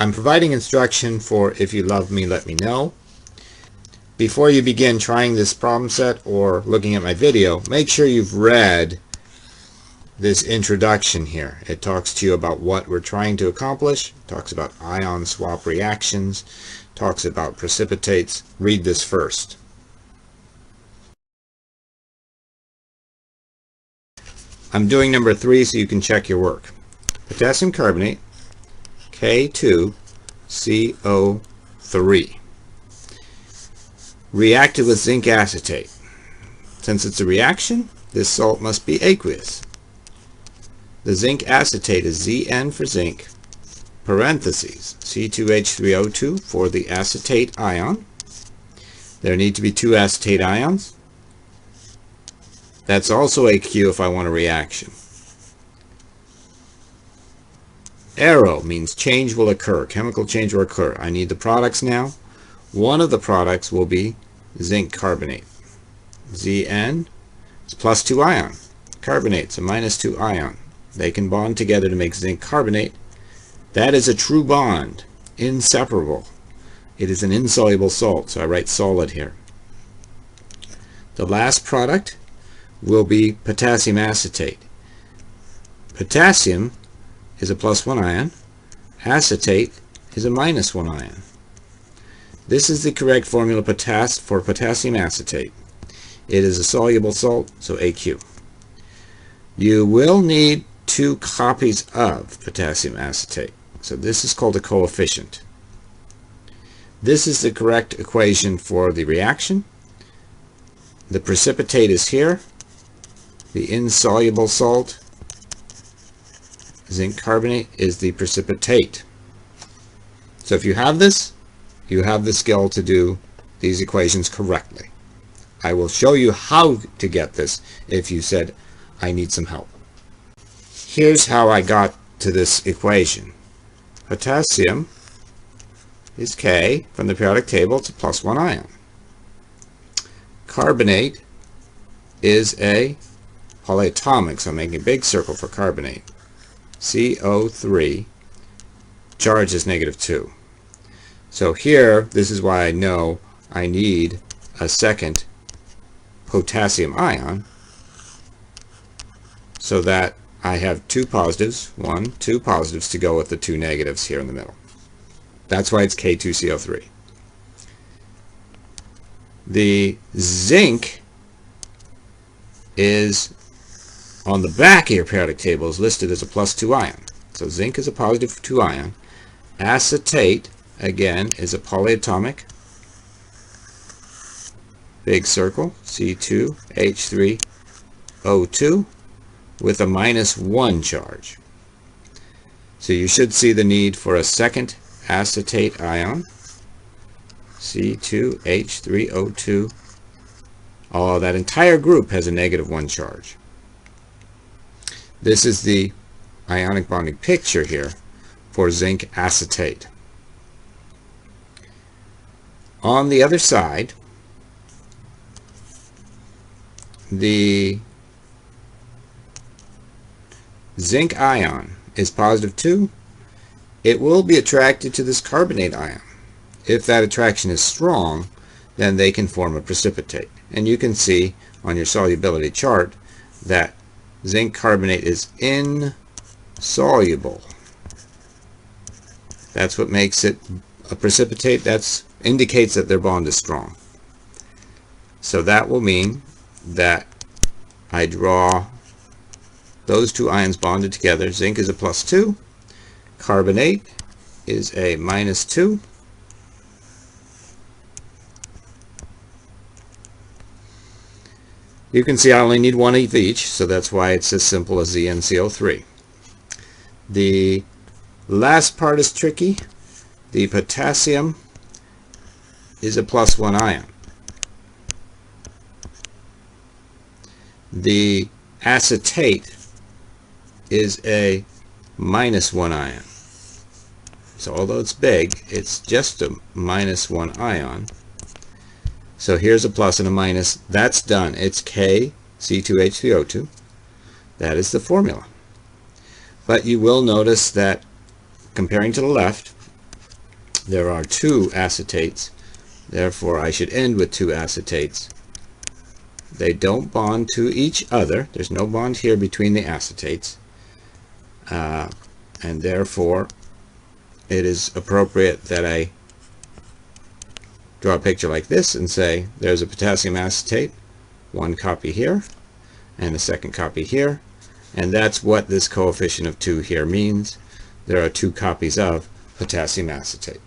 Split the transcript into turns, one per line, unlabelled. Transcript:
I'm providing instruction for if you love me, let me know. Before you begin trying this problem set or looking at my video, make sure you've read this introduction here. It talks to you about what we're trying to accomplish, talks about ion swap reactions, talks about precipitates. Read this first. I'm doing number 3 so you can check your work. Potassium carbonate, K2CO3, reacted with zinc acetate. Since it's a reaction, this salt must be aqueous. The zinc acetate is Zn for zinc, parentheses, C2H3O2 for the acetate ion. There need to be 2 acetate ions. That's also AQ if I want a reaction. Arrow means change will occur, chemical change will occur. I need the products now. One of the products will be zinc carbonate. Zn is +2 ion. Carbonate's a -2 ion. They can bond together to make zinc carbonate. That is a true bond, inseparable. It is an insoluble salt, so I write solid here. The last product will be potassium acetate. Potassium is a +1 ion. Acetate is a -1 ion. This is the correct formula for potassium acetate. It is a soluble salt, so AQ. You will need 2 copies of potassium acetate. So this is called a coefficient. This is the correct equation for the reaction. The precipitate is here. The insoluble salt, zinc carbonate, is the precipitate. So if you have this, you have the skill to do these equations correctly. I will show you how to get this if you said, I need some help. Here's how I got to this equation. Potassium is K from the periodic table. It's a +1 ion. Carbonate is a polyatomic, so I'm making a big circle for carbonate. CO3, charge is -2. So here, this is why I know I need a second potassium ion, so that I have 2 positives, 2 positives to go with the 2 negatives here in the middle. That's why it's K2CO3. The zinc is on the back of your periodic table is listed as a +2 ion. So zinc is a +2 ion. Acetate, again, is a polyatomic. Big circle, C2H3O2, with a -1 charge. So you should see the need for a second acetate ion, C2H3O2. Oh, that entire group has a -1 charge. This is the ionic bonding picture here for zinc acetate. On the other side, the zinc ion is +2. It will be attracted to this carbonate ion. If that attraction is strong, then they can form a precipitate. And you can see on your solubility chart that zinc carbonate is insoluble. That's what makes it a precipitate. That indicates that their bond is strong. So that will mean that I draw those 2 ions bonded together. Zinc is a +2. Carbonate is a -2. You can see I only need 1 of each, so that's why it's as simple as ZnCO3. The last part is tricky. The potassium is a +1 ion. The acetate is a -1 ion. So although it's big, it's just a -1 ion. So here's a plus and a minus. That's done. It's KC2H3O2. That is the formula. But you will notice that comparing to the left, there are 2 acetates, therefore I should end with 2 acetates. They don't bond to each other. There's no bond here between the acetates, and therefore it is appropriate that I draw a picture like this and say there's a potassium acetate, 1 copy here and a second copy here, and that's what this coefficient of 2 here means. There are 2 copies of potassium acetate.